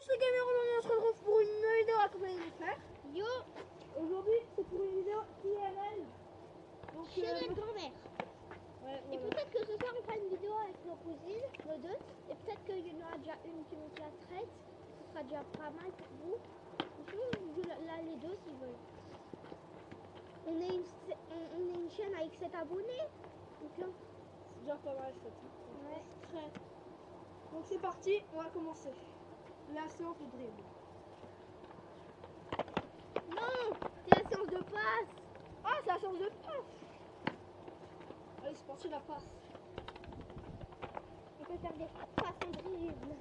les gamers, on se retrouve pour une nouvelle vidéo accompagnée de mes frères. Yo, Aujourd'hui, c'est pour une vidéo IRL. Donc, chez la grand-mère. ouais, Et voilà. peut-être que ce soir on fera une vidéo avec nos cousines, nos deux. Et peut-être qu'il y en aura déjà une qui nous la traite. Ce sera déjà pas mal pour vous. Sinon, là les deux s'ils veulent. On est une chaîne avec 7 abonnés. Donc là, C'est déjà pas mal, ça. ouais. Très. Donc, c'est parti, on va commencer. La séance de dribble. Non, c'est la séance de passe. Ah, c'est la séance de passe. Allez, c'est parti, la passe. On peut faire des passes en dribble.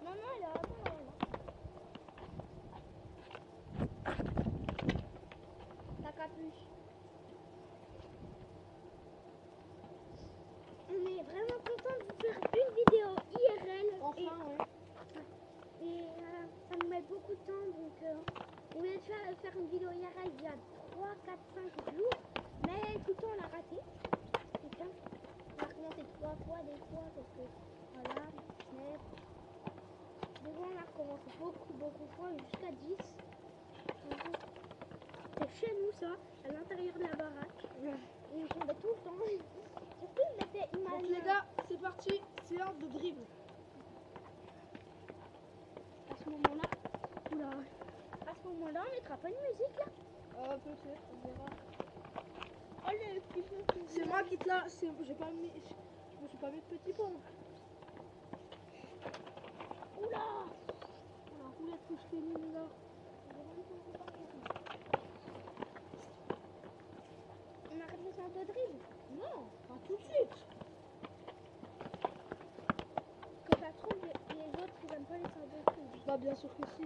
Non, non, là, non, là. Ta capuche. On est vraiment content de vous faire une vidéo IRL. Enfin, ouais. Et ça nous met beaucoup de temps. Donc, on voulait faire une vidéo IRL il y a 3, 4, 5 jours. Mais tout le temps, on l'a raté. Putain. On a recommencé 3 fois, des fois, parce que voilà. Mais des fois, on a recommencé beaucoup de fois, jusqu'à 10. C'est chez nous, ça, à l'intérieur de la baraque. Et on tombait tout le temps. Surtout, ils mettaient une Donc, les gars, c'est parti, séance de dribble. À ce moment-là, oula, à ce moment-là, on mettra pas de musique là. Peut-être, on verra. Oh le petit peu. C'est moi qui te la. J'ai pas mis. Je me suis pas mis de petit pont. Oula. La roulette que je t'ai mis là. On arrête le séance de dribble. Non, pas tout de suite. Que ça se trouve, les autres ils aiment pas les séances de dribble. Bah, bien sûr que si.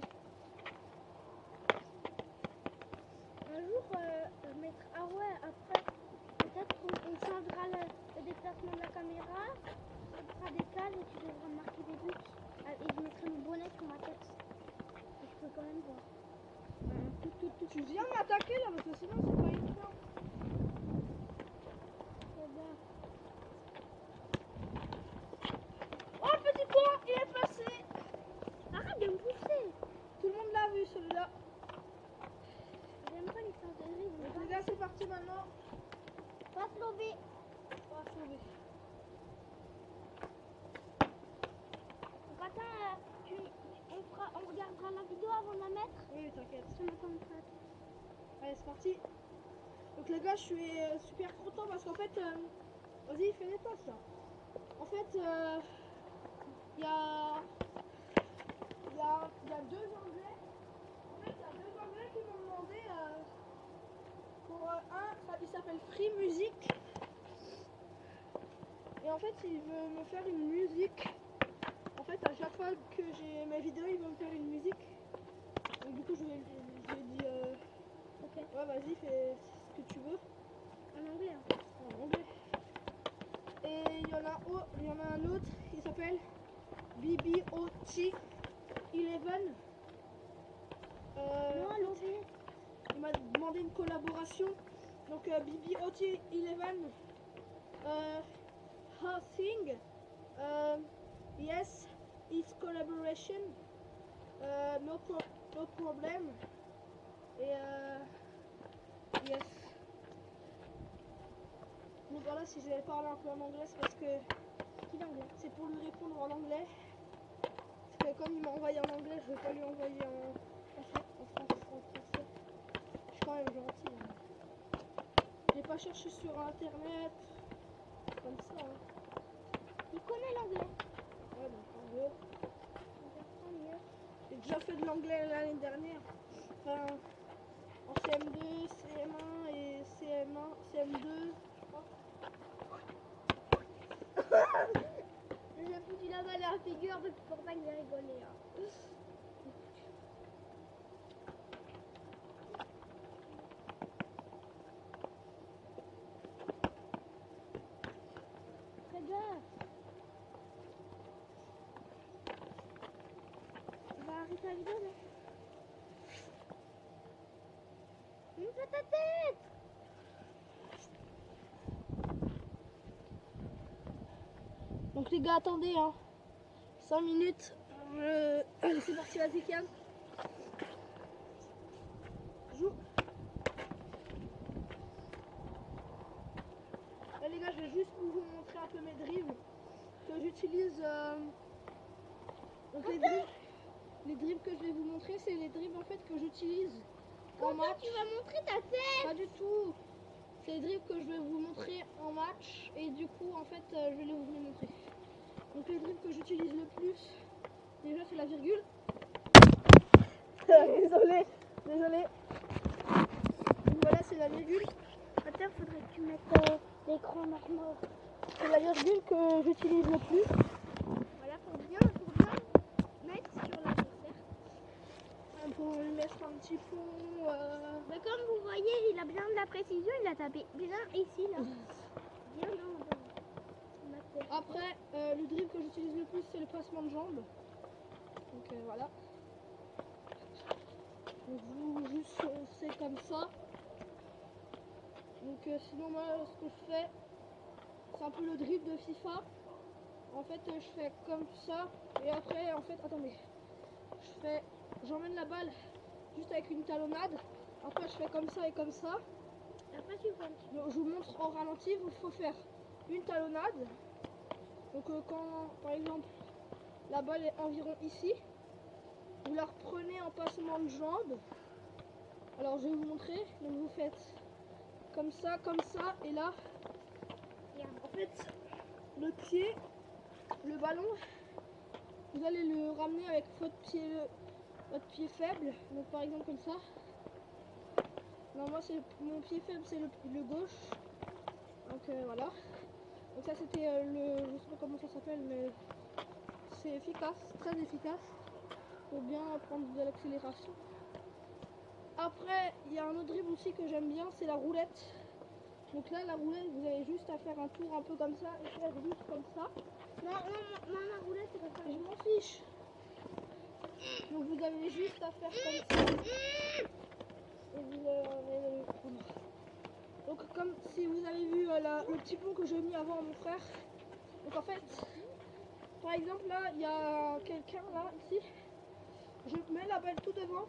Un jour, mettre. Ah ouais, après, peut-être qu'on changera le déplacement de la caméra. On fera des cases et tu devras marquer des buts. Et je mettrai mon bonnet sur ma tête. Et je peux quand même voir. Tu viens m'attaquer là parce que sinon c'est pas évident. Oh, petit point, il est passé. Arrête de me pousser. Tout le monde l'a vu celui-là. J'aime pas les séances de dribble. Donc, les gars, c'est parti maintenant. Passe l'obé. On va sauver. Donc attends, on regardera la vidéo avant de la mettre. Oui, t'inquiète. Je m'attends de ça. Allez, c'est parti. Donc les gars, je suis super content parce qu'en fait, vas-y, fais les passes là. En fait, il y a deux Anglais. En fait, il y a deux Anglais qui m'ont demandé pour il s'appelle Free Music. Et en fait, il veut me faire une musique. En fait, à chaque fois que j'ai mes vidéos, il veut me faire une musique. Donc du coup, je lui ai dit, Ok. ouais, vas-y, fais ce que tu veux. En anglais. Hein. En anglais. Et il y en a un autre, il s'appelle BBOT 11. Non, l'obé. Il m'a demandé une collaboration. Donc BBOT 11. Her thing. Yes, it's collaboration. No problem. Et yes. Donc voilà, si j'avais parlé un peu en anglais, c'est parce que c'est pour lui répondre en anglais. Parce que comme il m'a envoyé en anglais, je vais pas lui envoyer en français. Je suis quand même gentil. Hein. J'ai pas cherché sur internet. Comme ça. Hein. Il connaît l'anglais. Ouais, donc en gros. J'ai déjà fait de l'anglais l'année dernière. Enfin, en CM2, CM1 et CM2. J'ai foutu la balle à la figure depuis pour pas que j'ai rigolé. Hein. Très gaffe. On va arrêter la vidéo là. Monte ta tête. Donc les gars, attendez, hein. 5 minutes. Allez, c'est parti, vas-y, Kian. Joue. Là, les gars, je vais juste vous montrer un peu mes dribbles que j'utilise. Donc les dribbles que je vais vous montrer, c'est les dribbles en fait que j'utilise en match. Tu vas montrer ta tête? Pas du tout. C'est les dribbles que je vais vous montrer en match et du coup en fait je vais vous les montrer. Donc les dribbles que j'utilise le plus, déjà c'est la virgule. Désolé. Donc voilà, c'est la virgule. Attends, faudrait que tu mettes l'écran normal. C'est la virgule que j'utilise le plus. Voilà, pour bien mettre sur l'adversaire. Pour lui mettre un petit pont. Mais comme vous voyez, il a bien de la précision, il a tapé bien ici, là. Bien dans ma tête. Après, le dribble que j'utilise le plus, c'est le passement de jambes. Donc voilà. Donc vous juste c'est comme ça. Donc sinon moi ce que je fais, c'est un peu le dribble de FIFA. En fait je fais comme ça et après en fait attendez, j'emmène la balle juste avec une talonnade. Après je fais comme ça et comme ça. Après tu vois. Donc, je vous montre au ralenti, il faut faire une talonnade. Donc quand par exemple la balle est environ ici, vous la reprenez en passement de jambes. Alors je vais vous montrer. Donc vous faites comme ça et là en fait le pied, le ballon, vous allez le ramener avec votre pied faible. Donc par exemple comme ça. Non, moi c'est mon pied faible, c'est le gauche. Donc voilà. Donc ça c'était je sais pas comment ça s'appelle, mais c'est efficace, très efficace. Faut bien prendre de l'accélération. Après, il y a un autre dribble aussi que j'aime bien, c'est la roulette. Donc là, la roulette, vous avez juste à faire un tour un peu comme ça et faire juste comme ça. Non, la roulette, c'est pas ça. Je m'en fiche. Donc vous avez juste à faire comme ça. Et vous avez... Donc comme si vous avez vu le petit pont que j'ai mis avant à mon frère. Donc en fait, par exemple là, il y a quelqu'un là, ici. Je mets la balle tout devant.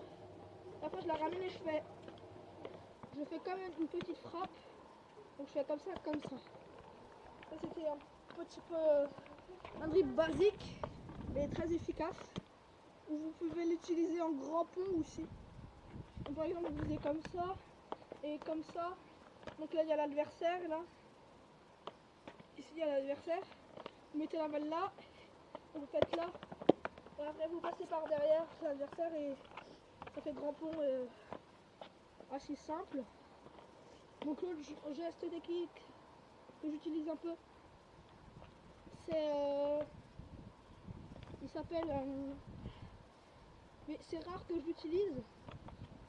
Après je la ramène et je fais comme une petite frappe. Donc je fais comme ça, comme ça. Ça c'était un petit peu un dribble basique mais très efficace. Ou vous pouvez l'utiliser en grand pont aussi. Donc, par exemple vous faites comme ça et comme ça. Donc là il y a l'adversaire là. Ici il y a l'adversaire. Vous mettez la balle là. Vous faites là. Et après vous passez par derrière l'adversaire et ça fait grand pont assez simple. Donc l'autre geste technique que j'utilise un peu, c'est il s'appelle mais c'est rare que je l'utilise,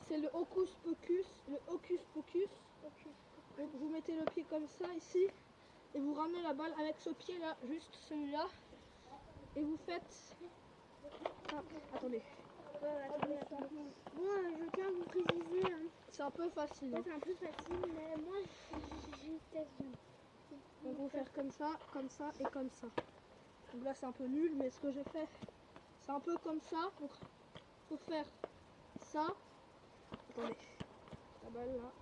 c'est le hocus pocus. Donc vous mettez le pied comme ça ici et vous ramenez la balle avec ce pied là, juste celui-là, et vous faites attendez. Bon, je tiens à vous préciser. Hein. C'est un peu facile. C'est un peu facile, mais moi, j'ai teste. Donc on va faire comme ça et comme ça. Donc là c'est un peu nul, mais ce que j'ai fait, c'est un peu comme ça. Donc faut faire ça. Attendez, la balle là.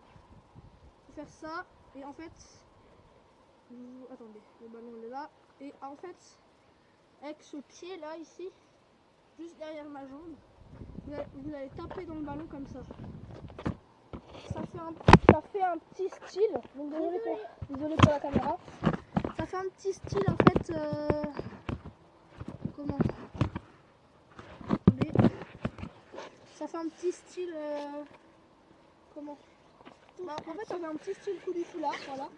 Faut faire ça et en fait, attendez, le ballon il est là. Et en fait, avec ce pied là ici, juste derrière ma jambe, vous allez taper dans le ballon comme ça. Ça fait un petit style. Donc désolé pour la caméra. Ça fait un petit style en fait. Comment? Attendez. Ça fait un petit style. Comment? Bah, en fait, ça fait un petit style coup du foulard. Voilà.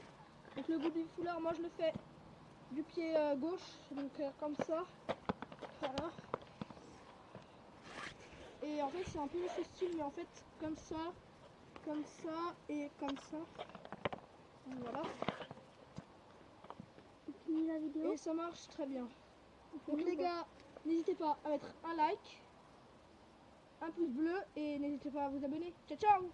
Donc le bout du foulard, moi je le fais du pied gauche, donc comme ça. Voilà. Et en fait, c'est un peu ce style, mais en fait, comme ça et comme ça. Donc, voilà. La vidéo. Et ça marche très bien. Donc les gars, n'hésitez pas à mettre un like, un pouce bleu et n'hésitez pas à vous abonner. Ciao ciao!